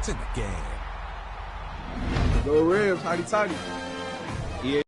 in the game. Go Rams, hotty toddy. Yeah.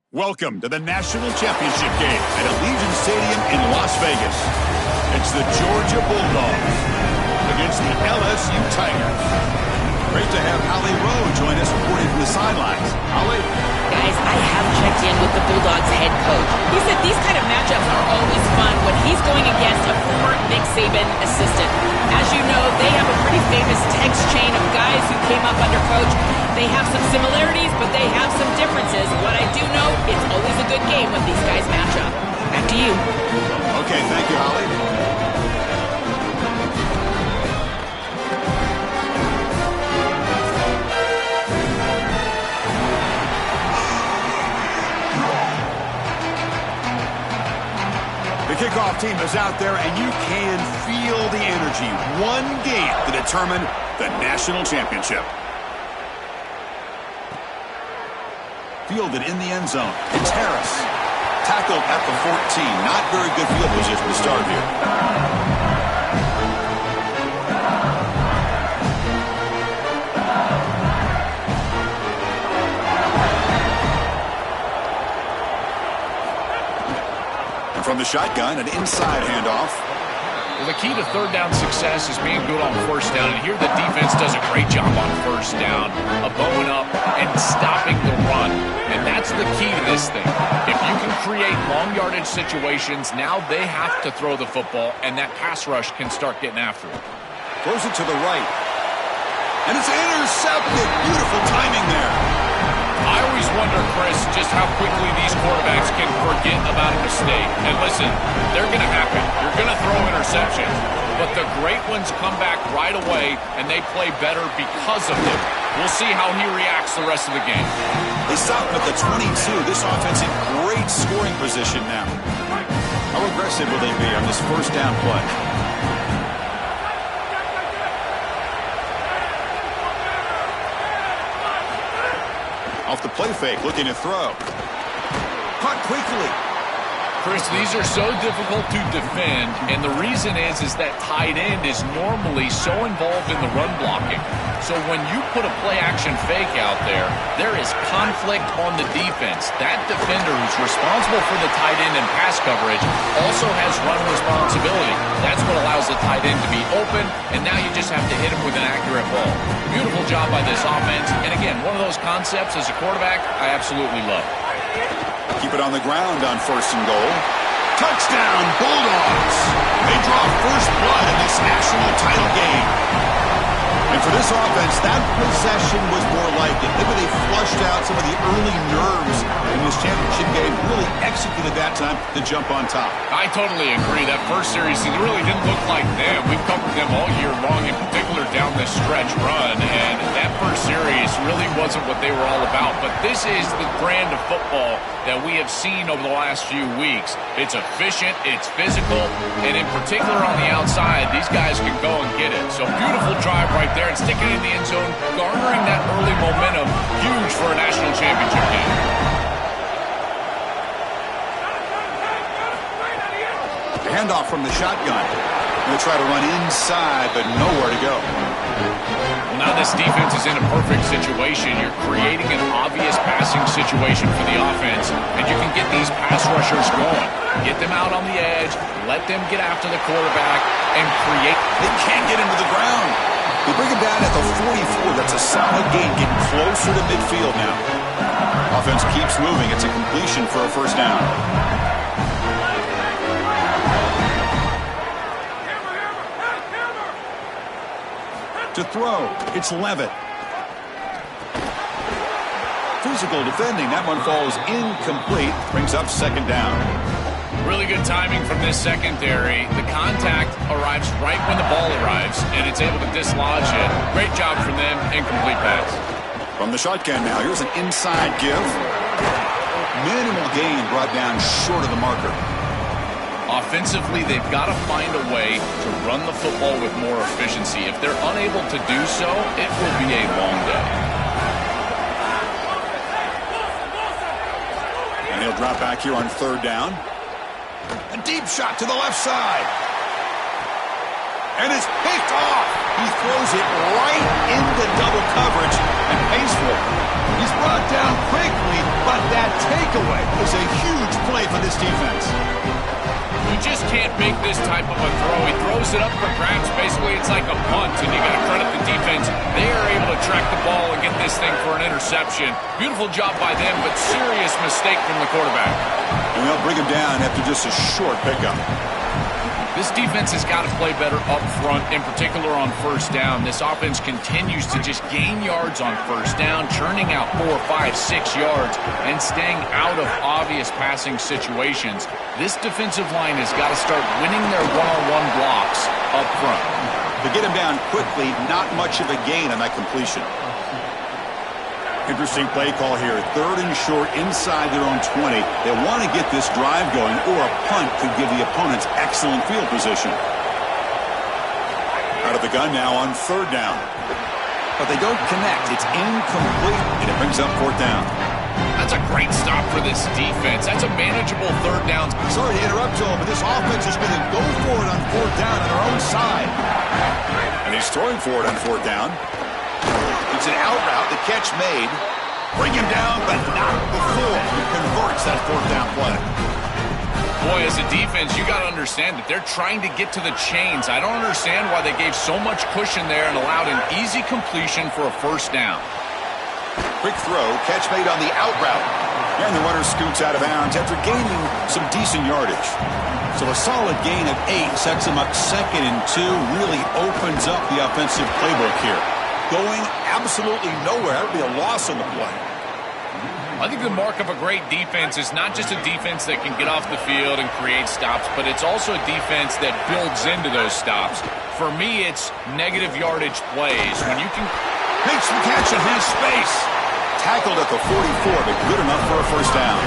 Welcome to the National Championship game at Allegiant Stadium in Las Vegas. It's the Georgia Bulldogs against the LSU Tigers. Great to have Holly Rowe join us reporting from the sidelines. Holly? Guys, I have checked in with the Bulldogs head coach. He said these kind of matchups are always fun when he's going against a former Nick Saban assistant. As you know, they have a pretty famous text chain of guys who came up under coach. They have some similarities, but they have some differences. What I do know, it's always a good game when these guys match up. Back to you. Okay, thank you, Holly. The kickoff team is out there, and you can feel the energy. One game to determine the national championship. Fielded in the end zone. It's Harris. Tackled at the 14. Not very good field position to start here. And from the shotgun, an inside handoff. Well, the key to third down success is being good on first down. And here the defense does a great job on first down, bowing up and stopping the run. And that's the key to this thing. If you can create long yardage situations, now they have to throw the football, and that pass rush can start getting after it. Throws it to the right. And it's intercepted. Beautiful timing there. I always wonder, Chris, just how quickly these quarterbacks can forget about a mistake. And listen, they're going to happen. You're going to throw interceptions. But the great ones come back right away, and they play better because of them. We'll see how he reacts the rest of the game. They stop him at the 22. This offense in great scoring position now. How aggressive will they be on this first down play? Off the play fake, looking to throw. Caught quickly. Chris, these are so difficult to defend, and the reason is that tight end is normally so involved in the run blocking. So when you put a play-action fake out there, there is conflict on the defense. That defender who's responsible for the tight end and pass coverage also has run responsibility. That's what allows the tight end to be open, and now you just have to hit him with an accurate ball. Beautiful job by this offense, and again, one of those concepts as a quarterback I absolutely love. Keep it on the ground on 1st and goal. Touchdown, Bulldogs. They draw first blood in this national title game. And for this offense, that possession was more like it. Maybe they flushed out some of the early nerves in this championship game, really executed that time to jump on top. I totally agree. That first series, it really didn't look like them. We've covered them all year long, in particular down this stretch run, and that first series really wasn't what they were all about. But this is the brand of football that we have seen over the last few weeks. It's efficient, it's physical, and in particular on the outside, these guys can go and get it. So beautiful drive right there and stick it in the end zone, garnering that early momentum, huge for a national championship game. The handoff from the shotgun. They'll try to run inside, but nowhere to go. Well, now this defense is in a perfect situation. You're creating an obvious passing situation for the offense, and you can get these pass rushers going. Get them out on the edge, let them get after the quarterback, and create. They can't get into the ground. They bring him down at the 44. That's a solid gain, getting closer to midfield now. Offense keeps moving. It's a completion for a first down. To throw, it's Levitt. Physical defending. That one falls incomplete. Brings up second down. Really good timing from this secondary. The contact arrives right when the ball arrives, and it's able to dislodge it. Great job from them. Incomplete pass. From the shotgun now, here's an inside give. Minimal gain brought down short of the marker. Offensively, they've got to find a way to run the football with more efficiency. If they're unable to do so, it will be a long day. And he'll drop back here on 3rd down. A deep shot to the left side. And it's picked off. He throws it right into double coverage and pays for it. He's brought down quickly, but that takeaway is a huge play for this defense. You just can't make this type of a throw. He throws it up for grabs. Basically, it's like a punt, and you got to credit the defense. They are able to track the ball and get this thing for an interception. Beautiful job by them, but serious mistake from the quarterback. And they'll bring him down after just a short pickup. This defense has got to play better up front, in particular on 1st down. This offense continues to just gain yards on 1st down, churning out 4, 5, 6 yards, and staying out of obvious passing situations. This defensive line has got to start winning their one-on-one blocks up front. To get him down quickly, not much of a gain on that completion. Interesting play call here. 3rd and short inside their own 20. They want to get this drive going, or a punt could give the opponents excellent field position. Out of the gun now on 3rd down. But they don't connect. It's incomplete, and it brings up 4th down. That's a great stop for this defense. That's a manageable 3rd down. Sorry to interrupt, Joel, but this offense is going to go for it on 4th down on their own side. And he's throwing for it on 4th down. It's an out route. The catch made. Bring him down, but not before he converts that 4th down play. Boy, as a defense, you got to understand that they're trying to get to the chains. I don't understand why they gave so much cushion there and allowed an easy completion for a 1st down. Quick throw, catch made on the out route. And the runner scoots out of bounds after gaining some decent yardage. So a solid gain of 8 sets him up 2nd and 2, really opens up the offensive playbook here. Going absolutely nowhere. That would be a loss on the play. I think the mark of a great defense is not just a defense that can get off the field and create stops, but it's also a defense that builds into those stops. For me, it's negative yardage plays. When you can makes the catch and has space. Tackled at the 44, but good enough for a 1st down.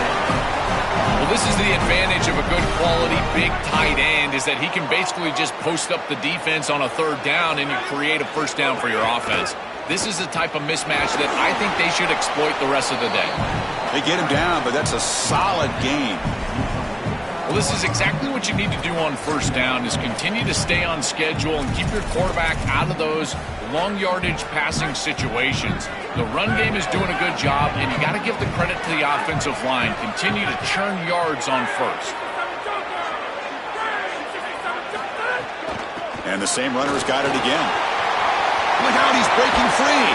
Well, this is the advantage of a good quality big tight end, is that he can basically just post up the defense on a 3rd down and you create a 1st down for your offense. This is the type of mismatch that I think they should exploit the rest of the day. They get him down, but that's a solid gain. Well, this is exactly what you need to do on first down, is continue to stay on schedule and keep your quarterback out of those long yardage passing situations. The run game is doing a good job, and you got to give the credit to the offensive line. Continue to churn yards on first. And the same runner's got it again. Look out, he's breaking free.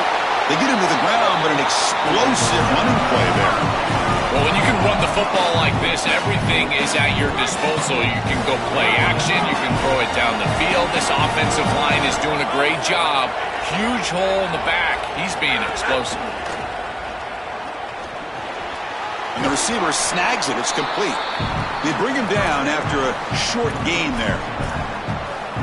They get him to the ground, but an explosive running play there. Well, when you can run the football like this, everything is at your disposal. You can go play action. You can throw it down the field. This offensive line is doing a great job. Huge hole in the back. He's being explosive. And the receiver snags it. It's complete. They bring him down after a short gain there.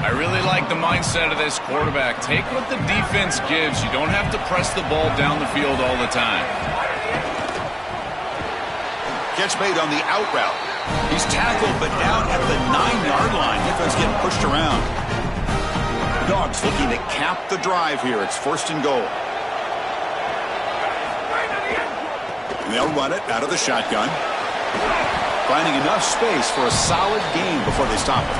I really like the mindset of this quarterback. Take what the defense gives. You don't have to press the ball down the field all the time. Catch made on the out route. He's tackled, but down at the 9-yard line. Defense getting pushed around. Dogs looking to cap the drive here. It's 1st and goal. And they'll run it out of the shotgun. Finding enough space for a solid gain before they stop it.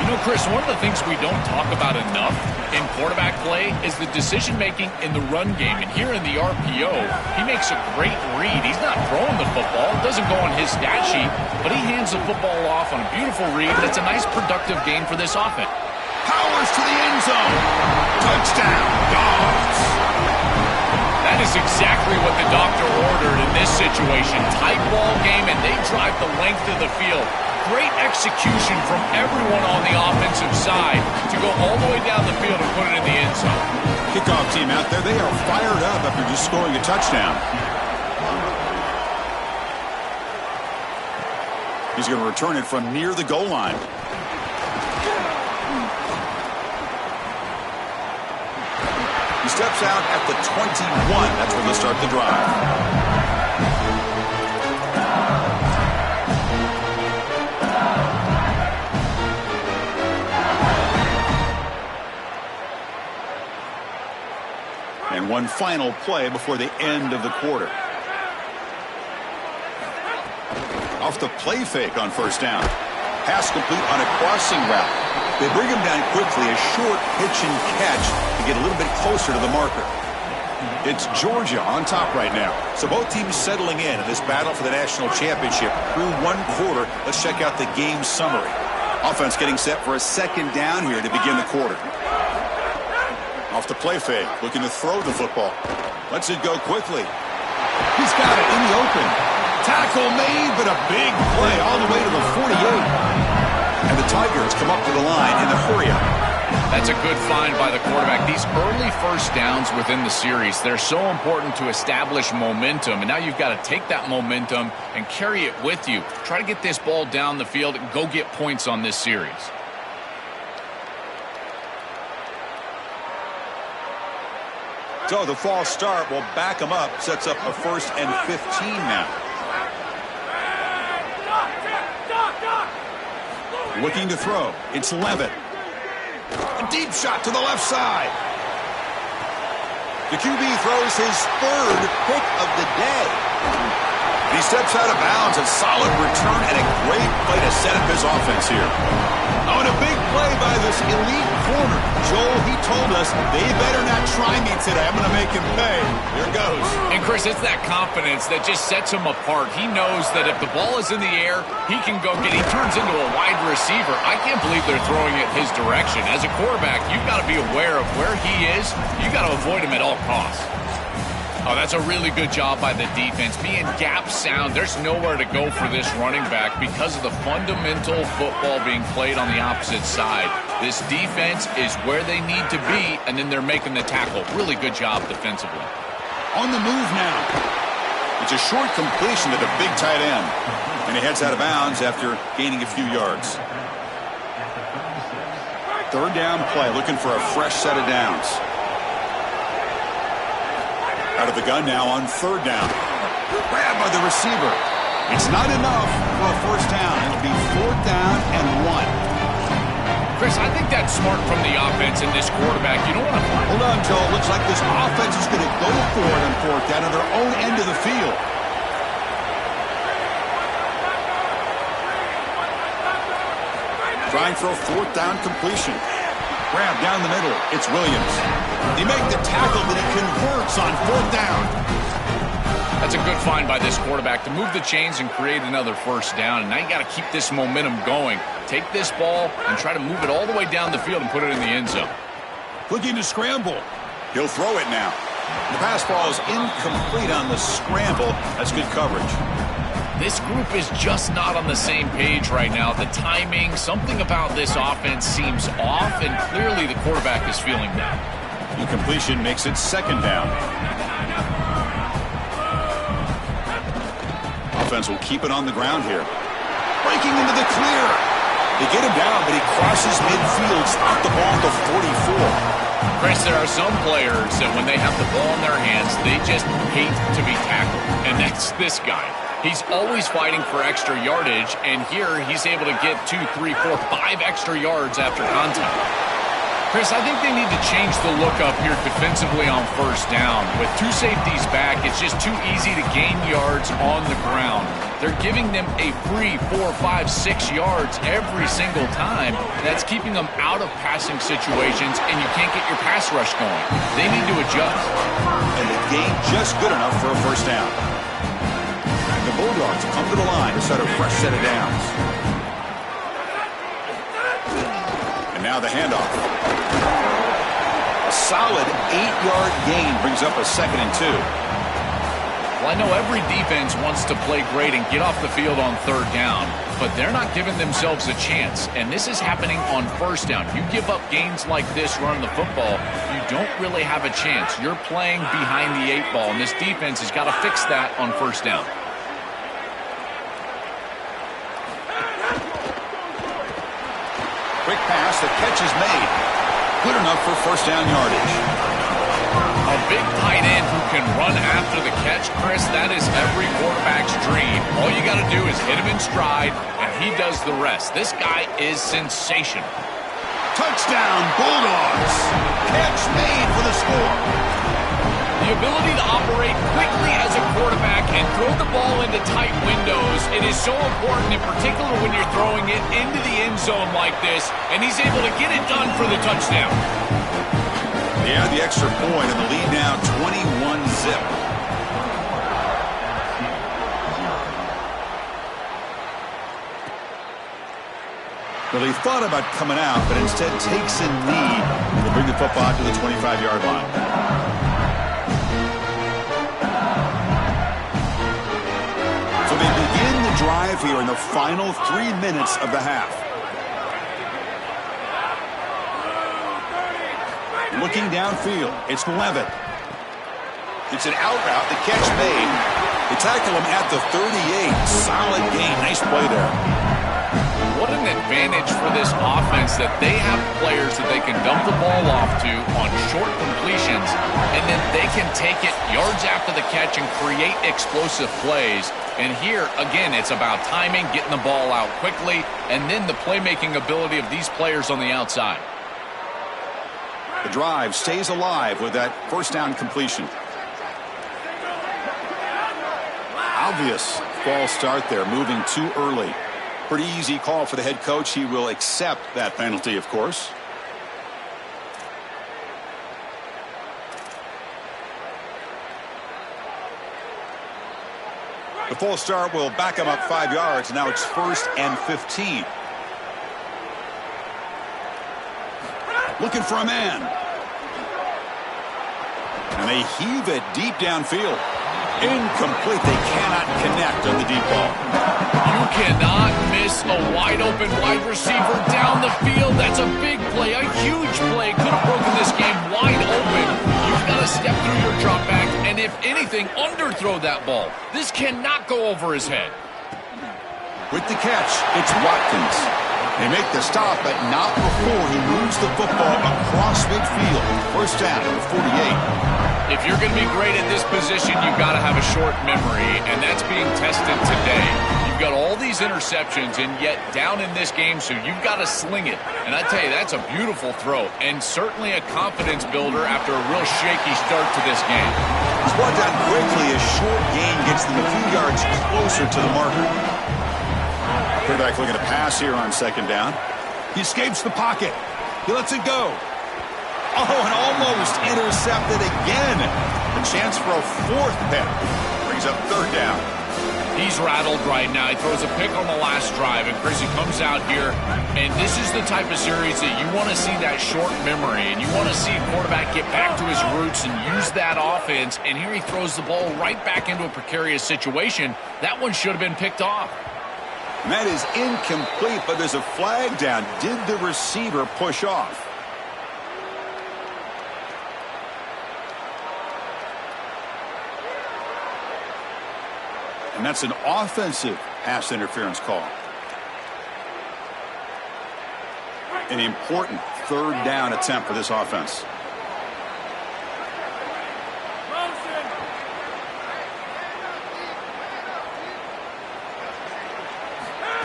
You know, Chris, one of the things we don't talk about enough in quarterback play is the decision-making in the run game. And here in the RPO, he makes a great read. He's not throwing the football. It doesn't go on his stat sheet, but he hands the football off on a beautiful read. And it's a nice, productive game for this offense. Powers to the end zone. Touchdown, Dogs. That is exactly what the doctor ordered in this situation. Tight ball game, and they drive the length of the field. Great execution from everyone on the offensive side to go all the way down the field and put it in the end zone. Kickoff team out there, they are fired up after just scoring a touchdown. He's going to return it from near the goal line. He steps out at the 21. That's where they'll start the drive. And one final play before the end of the quarter. Off the play fake on first down. Pass complete on a crossing route. They bring him down quickly, a short pitch and catch to get a little bit closer to the marker. It's Georgia on top right now. So both teams settling in this battle for the national championship through one quarter. Let's check out the game summary. Offense getting set for a 2nd down here to begin the quarter. Off the play fake, looking to throw the football. Lets it go quickly. He's got it in the open. Tackle made, but a big play all the way to the 48. And the Tigers come up to the line in the hurry-up. That's a good find by the quarterback. These early first downs within the series, they're so important to establish momentum. And now you've got to take that momentum and carry it with you. Try to get this ball down the field and go get points on this series. So the false start will back them up. Sets up a 1st and 15 now. Looking to throw. It's Levitt. A deep shot to the left side. The QB throws his 3rd pick of the day. He steps out of bounds. A solid return and a great play to set up his offense here. Oh, and a big play by this elite corner. Joel, he told us, they better not try me today. I'm going to make him pay. Here goes. And, Chris, it's that confidence that just sets him apart. He knows that if the ball is in the air, he can go get it. He turns into a wide receiver. I can't believe they're throwing it his direction. As a quarterback, you've got to be aware of where he is. You've got to avoid him at all costs. Oh, that's a really good job by the defense. Being gap sound, there's nowhere to go for this running back because of the fundamental football being played on the opposite side. This defense is where they need to be, and then they're making the tackle. Really good job defensively. On the move now. It's a short completion to the big tight end. And he heads out of bounds after gaining a few yards. 3rd down play, looking for a fresh set of downs. Out of the gun now on 3rd down. Grabbed by the receiver. It's not enough for a 1st down. It'll be 4th down and 1. Chris, I think that's smart from the offense and this quarterback. You don't want to... Hold on, Joe. Looks like this offense is going to go for it on 4th down on their own end of the field. trying for a fourth down completion. Grab down the middle. It's Williams. They make the tackle, but he converts on fourth down. That's a good find by this quarterback to move the chains and create another first down. And now you got to keep this momentum going. Take this ball and try to move it all the way down the field and put it in the end zone. Looking to scramble. He'll throw it now. The pass ball is incomplete on the scramble. That's good coverage. This group is just not on the same page right now. The timing, something about this offense seems off, and clearly the quarterback is feeling that. Incompletion makes it second down. Offense will keep it on the ground here. Breaking into the clear. They get him down, but he crosses midfield. Stop the ball at the 44. Chris, there are some players that when they have the ball in their hands, they just hate to be tackled. And that's this guy. He's always fighting for extra yardage, and here he's able to get 2, 3, 4, 5 extra yards after contact. Chris, I think they need to change the look up here defensively on first down. With 2 safeties back, it's just too easy to gain yards on the ground. They're giving them a free 4, 5, 6 yards every single time. That's keeping them out of passing situations, and you can't get your pass rush going. They need to adjust. And the game just good enough for a first down. The Bulldogs come to the line to set a fresh set of downs. And now the handoff. A solid 8-yard gain brings up a 2nd and 2. Well, I know every defense wants to play great and get off the field on third down, but they're not giving themselves a chance, and this is happening on first down. You give up gains like this running the football, you don't really have a chance. You're playing behind the 8 ball, and this defense has got to fix that on first down. Quick pass, the catch is made. Good enough for first down yardage. A big tight end who can run after the catch, Chris, that is every quarterback's dream. All you got to do is hit him in stride, and he does the rest. This guy is sensational. Touchdown, Bulldogs. Catch made for the score. The ability to operate quickly as a quarterback and throw the ball into tight windows, it is so important, in particular when you're throwing it into the end zone like this, and he's able to get it done for the touchdown. They add the extra point, and the lead now 21-zip. Well, he thought about coming out, but instead takes a knee to bring the football to the 25-yard line. So they begin the drive here in the final 3 minutes of the half. Looking downfield, it's Levitt. It's an out route, the catch made. They tackle him at the 38. Solid gain, nice play there. What an advantage for this offense that they have players that they can dump the ball off to on short completions, and then they can take it yards after the catch and create explosive plays. And here, again, it's about timing, getting the ball out quickly, and then the playmaking ability of these players on the outside. The drive stays alive with that first down completion. Obvious false start there, moving too early. Pretty easy call for the head coach. He will accept that penalty, of course. The false start will back him up 5 yards. Now it's 1st and 15. Looking for a man. And they heave it deep downfield. Incomplete. They cannot connect on the deep ball. You cannot miss a wide-open wide receiver down the field. That's a big play, a huge play. Could have broken this game wide open. You've got to step through your drop back and, if anything, underthrow that ball. This cannot go over his head. With the catch, it's Watkins. They make the stop, but not before he moves the football across midfield. First down at the 48. If you're going to be great at this position, you've got to have a short memory, and that's being tested today. You've got all these interceptions, and yet down in this game, so you've got to sling it. And I tell you, that's a beautiful throw, and certainly a confidence builder after a real shaky start to this game. It's brought down quickly. A short gain gets them a few yards closer to the marker. Quarterback looking to pass here on second down. He escapes the pocket. He lets it go. Oh, and almost intercepted again. A chance for a fourth pick. Brings up third down. He's rattled right now. He throws a pick on the last drive, and Chris, he comes out here, and this is the type of series that you want to see that short memory, and you want to see a quarterback get back to his roots and use that offense, and here he throws the ball right back into a precarious situation. That one should have been picked off. And that is incomplete, but there's a flag down. Did the receiver push off? And that's an offensive pass interference call. An important third down attempt for this offense.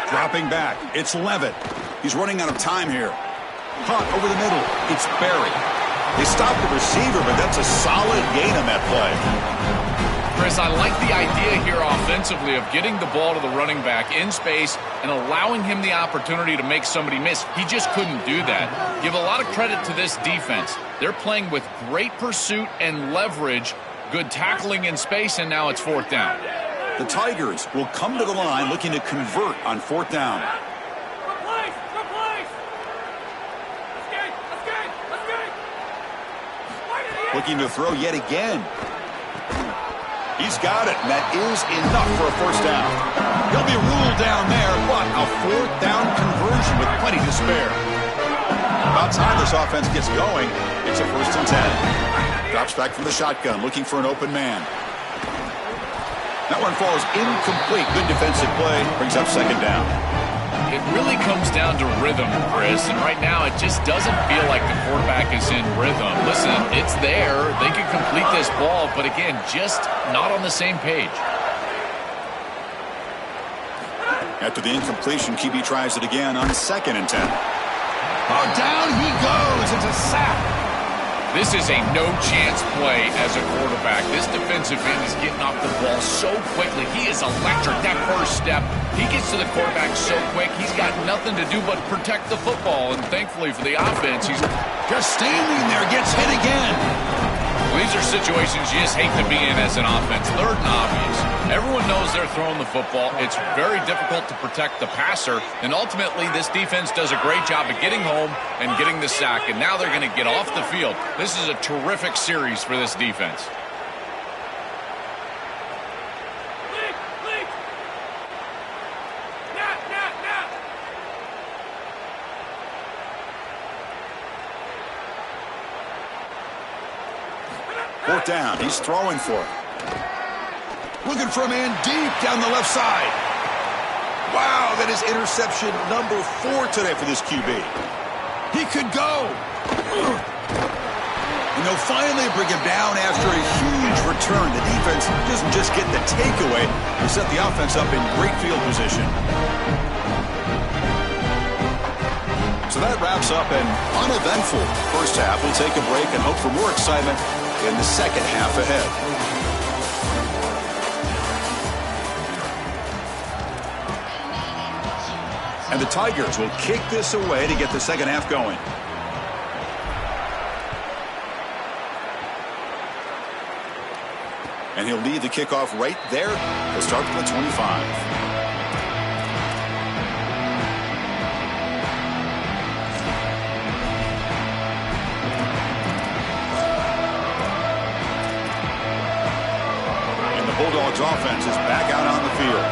Dropping back. It's Levitt. He's running out of time here. Caught over the middle. It's Berry. They stopped the receiver, but that's a solid gain on that play. Chris, I like the idea here offensively of getting the ball to the running back in space and allowing him the opportunity to make somebody miss. He just couldn't do that. Give a lot of credit to this defense. They're playing with great pursuit and leverage, good tackling in space, and now it's fourth down. The Tigers will come to the line looking to convert on fourth down. Looking to throw yet again. He's got it, and that is enough for a first down. He'll be ruled down there, but a fourth down conversion with plenty to spare. About time this offense gets going. It's a 1st and 10. Drops back from the shotgun, looking for an open man. That one falls incomplete. Good defensive play. Brings up second down. It really comes down to rhythm, Chris, and right now it just doesn't feel like the quarterback is in rhythm. Listen, it's there. They can complete this ball, but again, just not on the same page. After the incompletion, QB tries it again on 2nd and 10. Oh, down he goes. It's a sack. This is a no-chance play as a quarterback. This defensive end is getting off the ball so quickly. He is electric. That first step, he gets to the quarterback so quick, he's got nothing to do but protect the football. And thankfully for the offense, he's just standing there, gets hit again. These are situations you just hate to be in as an offense. Third and obvious. Everyone knows they're throwing the football. It's very difficult to protect the passer. And ultimately, this defense does a great job of getting home and getting the sack. And now they're going to get off the field. This is a terrific series for this defense. Fourth down. He's throwing for it. Looking for a man deep down the left side. Wow, that is interception number 4 today for this QB. He could go. And they'll finally bring him down after a huge return. The defense doesn't just get the takeaway. They set the offense up in great field position. So that wraps up an uneventful first half. We'll take a break and hope for more excitement in the second half ahead. And the Tigers will kick this away to get the second half going. And he'll lead the kickoff right there. He'll start from the 25. Bulldogs offense is back out on the field.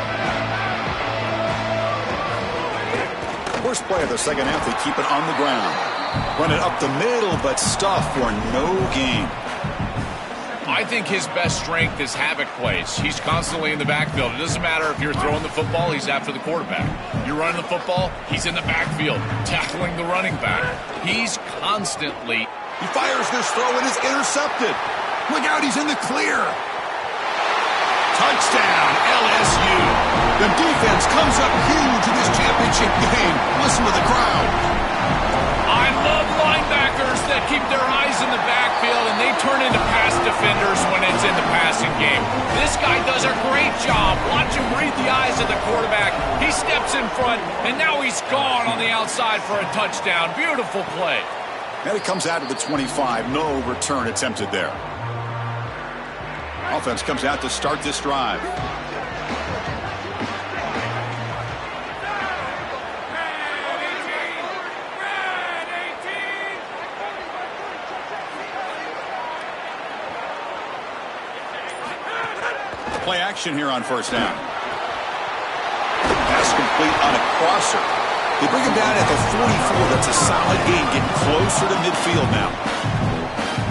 First play of the second half, they keep it on the ground. Run it up the middle, but stuff for no gain. I think his best strength is havoc plays. He's constantly in the backfield. It doesn't matter if you're throwing the football, he's after the quarterback. You're running the football, he's in the backfield, tackling the running back. He's constantly... He fires this throw and is intercepted. Look out, he's in the clear. Touchdown, LSU. The defense comes up huge in this championship game. Listen to the crowd. I love linebackers. that keep their eyes in the backfield, and they turn into pass defenders when it's in the passing game. This guy does a great job. Watch him read the eyes of the quarterback. He steps in front, and now he's gone on the outside for a touchdown. Beautiful play. And it comes out of the 25. No return attempted there. Offense comes out to start this drive. Play action here on first down. Pass complete on a crosser. They bring him down at the 44. That's a solid gain, getting closer to midfield now.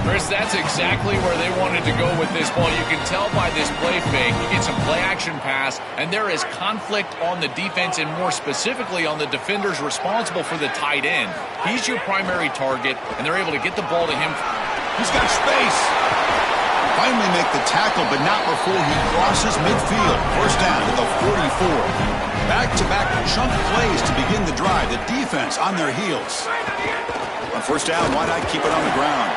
Chris, that's exactly where they wanted to go with this ball. You can tell by this play fake. You get some play-action pass, and there is conflict on the defense, and more specifically on the defenders responsible for the tight end. He's your primary target, and they're able to get the ball to him. He's got space. Finally make the tackle, but not before he crosses midfield. First down at the 44. Back-to-back chunk plays to begin the drive. The defense on their heels. On first down, why not keep it on the ground?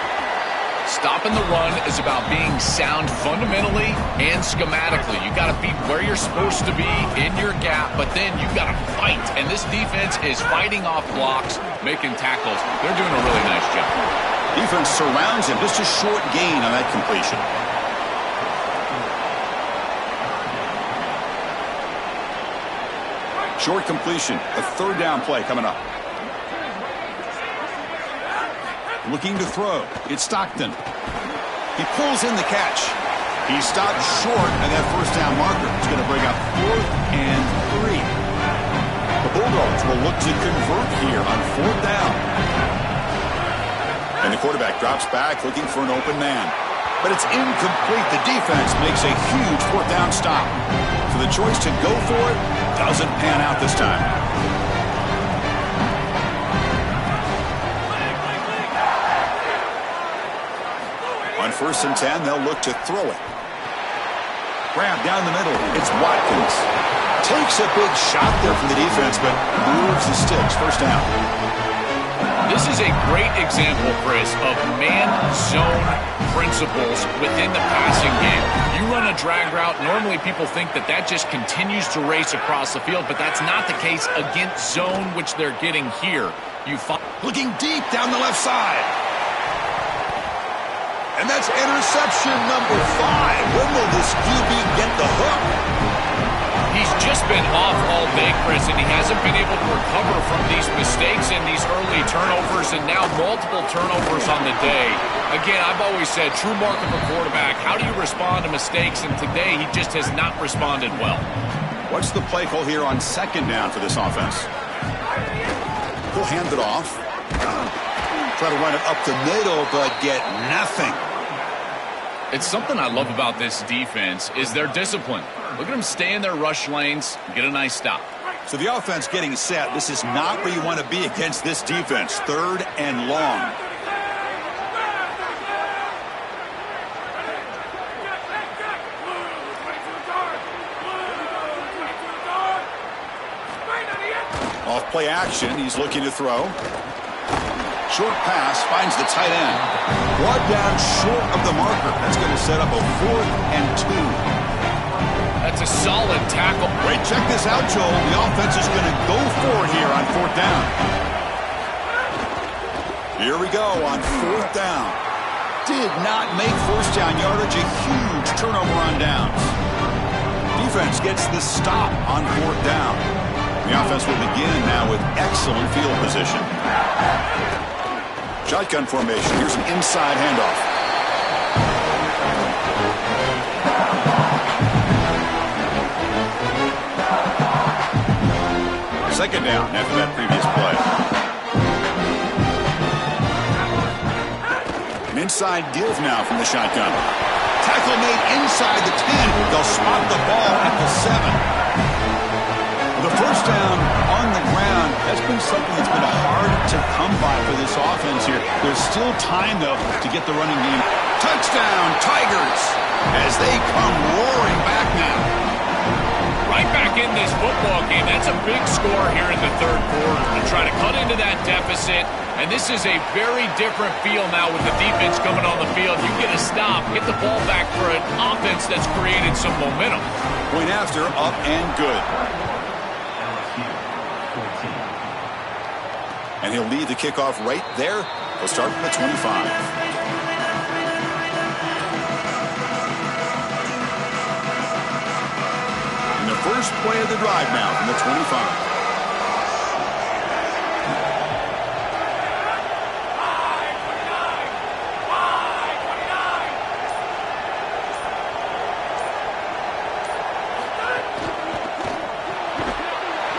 Stopping the run is about being sound fundamentally and schematically. You got to be where you're supposed to be in your gap, but then you got to fight. And this defense is fighting off blocks, making tackles. They're doing a really nice job. Defense surrounds him. Just a short gain on that completion. Short completion. A third down play coming up. Looking to throw. It's Stockton. He pulls in the catch. He stopped short, and that first down marker is going to bring up 4th and 3. The Bulldogs will look to convert here on 4th down. And the quarterback drops back looking for an open man. But it's incomplete. The defense makes a huge 4th down stop. So the choice to go for it doesn't pan out this time. On 1st and 10, they'll look to throw it. Grab down the middle. It's Watkins. Takes a big shot there from the defense, but moves the sticks. First down. This is a great example, Chris, of man-zone principles within the passing game. You run a drag route, normally people think that that just continues to race across the field, but that's not the case against zone, which they're getting here. Looking deep down the left side. And that's interception number 5. When will this QB get the hook? He's just been off all day, Chris, and he hasn't been able to recover from these mistakes and these early turnovers, and now multiple turnovers on the day. Again, I've always said, true mark of a quarterback, how do you respond to mistakes? And today, he just has not responded well. What's the play call here on 2nd down for this offense? He'll hand it off. Try to run it up the middle, but get nothing. It's something I love about this defense is their discipline. Look at them stay in their rush lanes, get a nice stop. So the offense getting set. This is not where you want to be against this defense. 3rd and long. Off play action. He's looking to throw. Short pass finds the tight end. Brought down short of the marker. That's going to set up a 4th and 2. That's a solid tackle. Wait, check this out, Joel. The offense is going to go for it here on 4th down. Here we go on 4th down. Did not make first down yardage. A huge turnover on downs. Defense gets the stop on 4th down. The offense will begin now with excellent field position. Shotgun formation. Here's an inside handoff. Second down after that previous play. An inside give now from the shotgun. Tackle made inside the 10. They'll spot the ball at the 7. The first down on the ground, that's been something that's been hard to come by for this offense here. There's still time, though, to get the running game. Touchdown, Tigers, as they come roaring back now. Right back in this football game. That's a big score here in the third quarter to try to cut into that deficit. And this is a very different feel now with the defense coming on the field. You get a stop, get the ball back for an offense that's created some momentum. Point after, up and good. And he'll lead the kickoff right there. He'll start from the 25. First play of the drive now from the 25.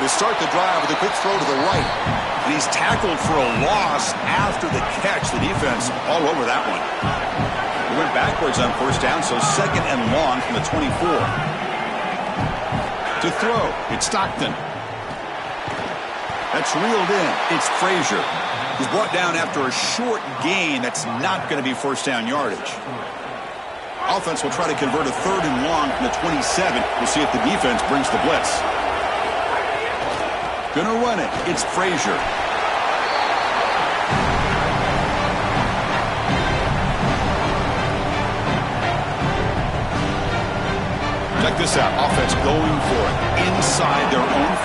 They start the drive with a quick throw to the right. And he's tackled for a loss after the catch. The defense all over that one. He went backwards on first down, so second and long from the 24. To throw, it's Stockton. That's reeled in. It's Frazier. He's brought down after a short gain. That's not going to be first down yardage. Offense will try to convert a third and long from the 27. We'll see if the defense brings the blitz. Gonna run it. It's Frazier. Check this out. Offense going for it inside their own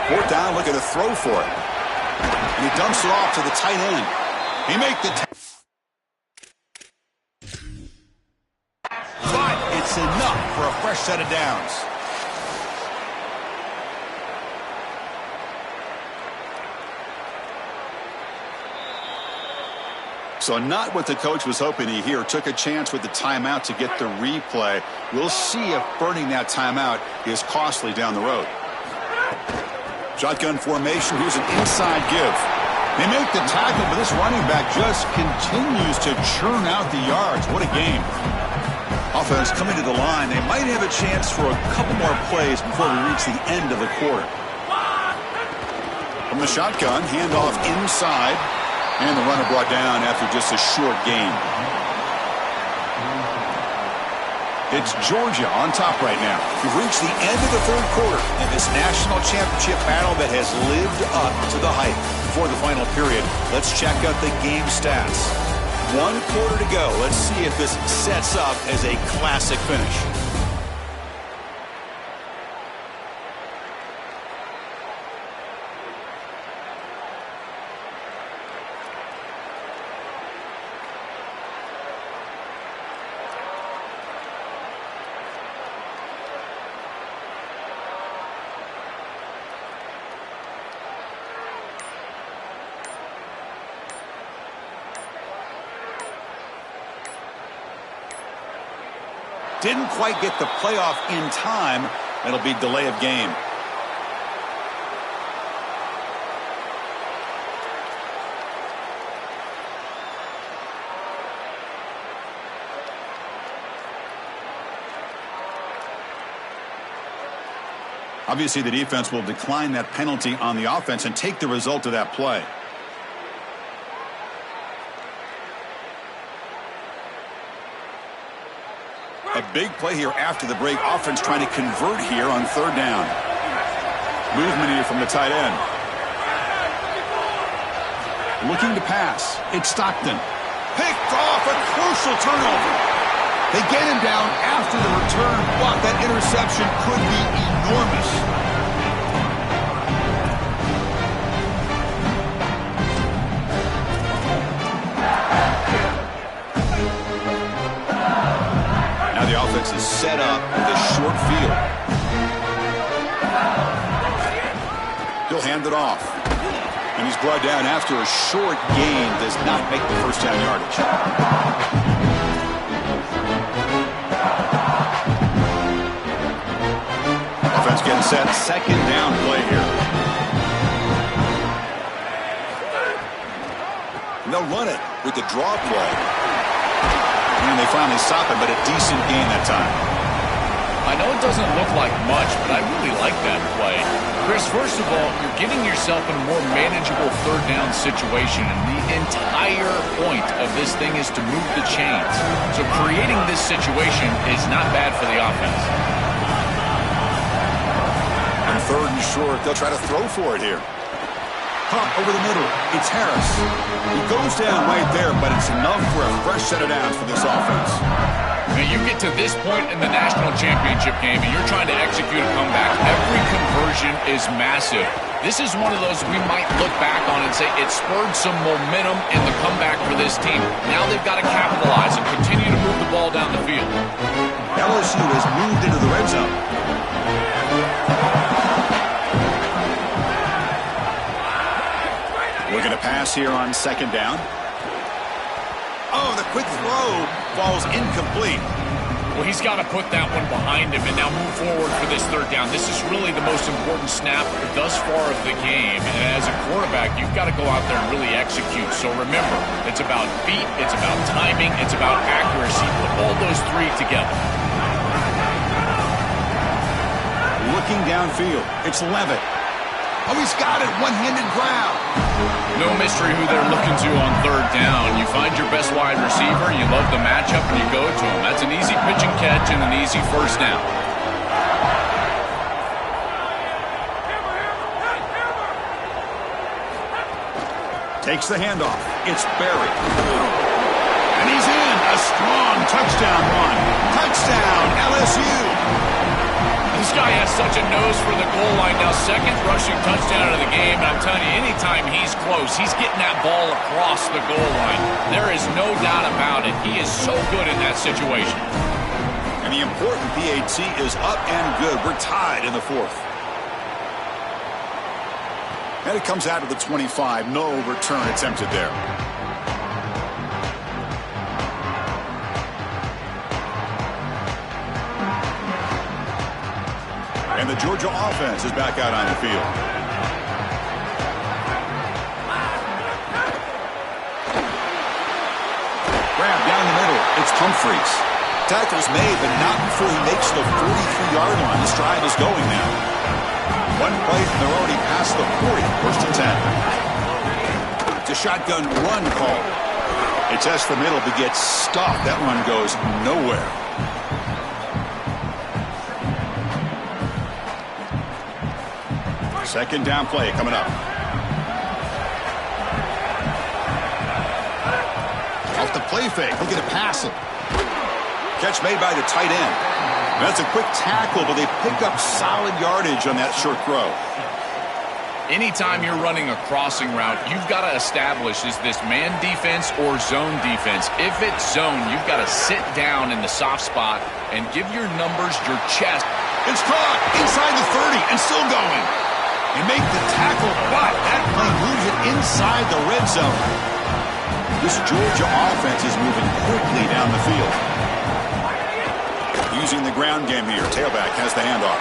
40. Fourth down, look at a throw for it. And he dumps it off to the tight end. He make the but it's enough for a fresh set of downs. So not what the coach was hoping to hear. Took a chance with the timeout to get the replay. We'll see if burning that timeout is costly down the road. Shotgun formation. Here's an inside give. They make the tackle, but this running back just continues to churn out the yards. What a game. Offense coming to the line. They might have a chance for a couple more plays before we reach the end of the quarter. From the shotgun, handoff inside. And the runner brought down after just a short gain. It's Georgia on top right now. We've reached the end of the third quarter in this national championship battle that has lived up to the hype. Before the final period, let's check out the game stats. 1 quarter to go. Let's see if this sets up as a classic finish. Didn't quite get the playoff in time. It'll be delay of game. Obviously, the defense will decline that penalty on the offense and take the result of that play. A big play here after the break. Offense trying to convert here on third down. Movement here from the tight end. Looking to pass. It's Stockton. Picked off, a crucial turnover. They get him down after the return, but that interception could be enormous. The offense is set up with a short field. He'll hand it off. And he's brought down after a short gain. Does not make the first down yardage. Offense getting set. Second down play here. And they'll run it with the draw play. And they finally stop it, but a decent gain that time. I know it doesn't look like much, but I really like that play. Chris, first of all, you're getting yourself in a more manageable third down situation, and the entire point of this thing is to move the chains. So creating this situation is not bad for the offense. sure if they'll try to throw for it here. Pump over the middle. It's Harris. He goes down right there, but it's enough for a fresh set of downs for this offense. Now you get to this point in the national championship game and you're trying to execute a comeback. Every conversion is massive. This is one of those we might look back on and say it spurred some momentum in the comeback for this team. Now they've got to capitalize and continue to move the ball down the field. LSU has moved into the red zone. We're going to pass here on second down. Oh, the quick throw falls incomplete. Well, he's got to put that one behind him and now move forward for this third down. This is really the most important snap thus far of the game. And as a quarterback, you've got to go out there and really execute. So remember, it's about feet, it's about timing, it's about accuracy. Put all those three together. Looking downfield, it's Levitt. Oh, he's got it, one-handed grab. No mystery who they're looking to on third down. You find your best wide receiver, you love the matchup, and you go to him. That's an easy pitch and catch and an easy first down. Takes the handoff. It's Berry. And he's in. A strong touchdown run. Touchdown, LSU. This guy has such a nose for the goal line now. Second rushing touchdown of the game. And I'm telling you, anytime he's close, he's getting that ball across the goal line. There is no doubt about it. He is so good in that situation. And the important PAT is up and good. We're tied in the fourth. And it comes out of the 25. No return attempted there. And the Georgia offense is back out on the field. Grab down the middle. It's Humphreys. Tackle's made, but not before he makes the 43-yard line. This drive is going now. One play, and they're already past the 40. First and 10. It's a shotgun run call. It tests the middle, but gets stopped. That run goes nowhere. Second down play coming up. Off the play fake. Look at it pass it. Catch made by the tight end. That's a quick tackle, but they pick up solid yardage on that short throw. Anytime you're running a crossing route, you've got to establish, is this man defense or zone defense? If it's zone, you've got to sit down in the soft spot and give your numbers your chest. It's caught inside the 30 and still going. And make the tackle, but that play moves it inside the red zone. This Georgia offense is moving quickly down the field. Using the ground game here. Tailback has the handoff.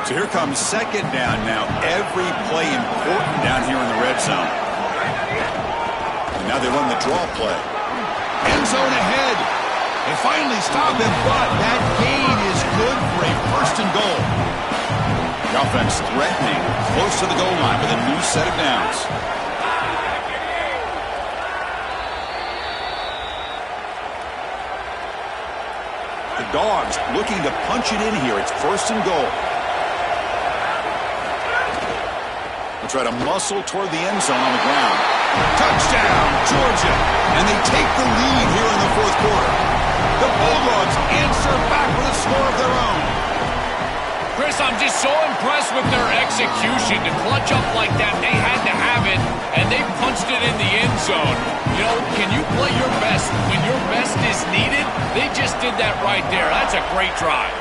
So here comes second down now. Every play important down here in the red zone. And now they run the draw play. End zone ahead. They finally stop him, but that gain is good for a first and goal. The offense threatening, close to the goal line with a new set of downs. The Dogs looking to punch it in here. It's first and goal. They'll try to muscle toward the end zone on the ground. Touchdown, Georgia! And they take the lead here in the fourth quarter. The Bulldogs answer back with a score of their own. Chris, I'm just so impressed with their execution. To clutch up like that, they had to have it, and they punched it in the end zone. You know, can you play your best when your best is needed? They just did that right there. That's a great drive.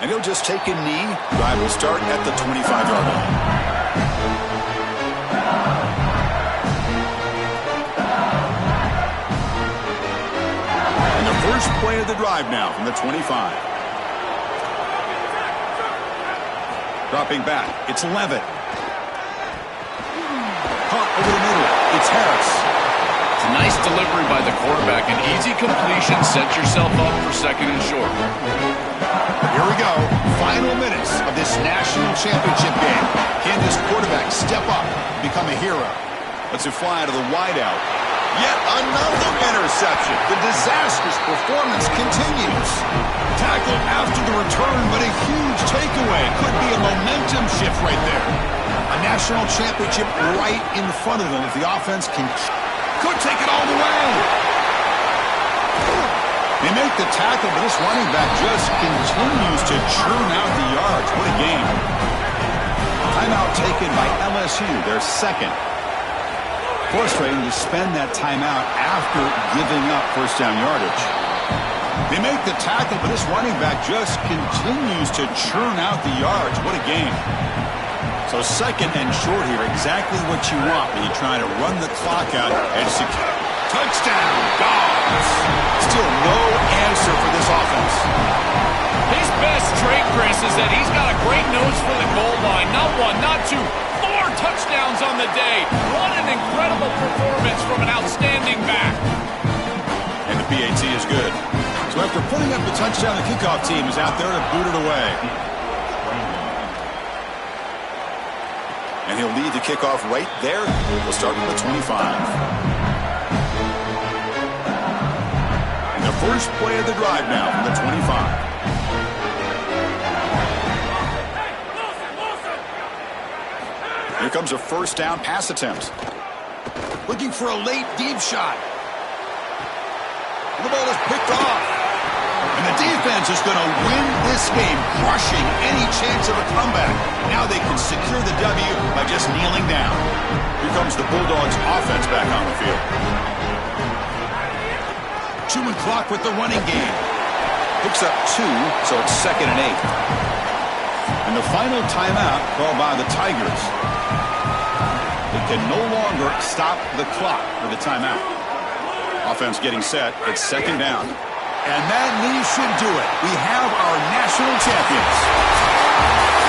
And he'll just take a knee. Drive will start at the 25-yard line. First play of the drive now from the 25. Dropping back, it's Levitt. Caught over the middle, it's Harris. It's a nice delivery by the quarterback. An easy completion. Set yourself up for second and short. Here we go. Final minutes of this national championship game. Can this quarterback step up, become a hero? Let's fly to the wideout. Yet another interception. The disastrous performance continues. Tackled after the return, but a huge takeaway. Could be a momentum shift right there. A national championship right in front of them if the offense could take it all the way. They make the tackle, but this running back just continues to churn out the yards. What a game. Timeout taken by LSU, their second. Frustrating to spend that timeout after giving up first down yardage. They make the tackle, but this running back just continues to churn out the yards. What a game. So second and short here, exactly what you want when you're trying to run the clock out and secure. Touchdown, Dogs. Still no answer for this offense. His best trait, Chris, is that he's got a great nose for the goal line. Not one, not two, 4 touchdowns on the day. What an incredible performance from an outstanding back. And the PAT is good. So after putting up the touchdown, the kickoff team is out there to boot it away. And he'll lead the kickoff right there. We'll start with the 25. And the first play of the drive now from the 25. Here comes a first down pass attempt. Looking for a late deep shot. The ball is picked off. And the defense is going to win this game, crushing any chance of a comeback. Now they can secure the W by just kneeling down. Here comes the Bulldogs offense back on the field. Chewing clock with the running game. Picks up 2, so it's 2nd and 8. And the final timeout called by the Tigers. They can no longer stop the clock with a timeout. Offense getting set. It's 2nd down. And that knee should do it. We have our national champions.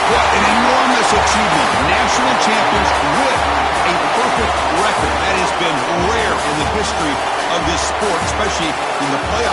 What an enormous achievement. National champions with a perfect record. That has been rare in the history of this sport, especially in the playoffs.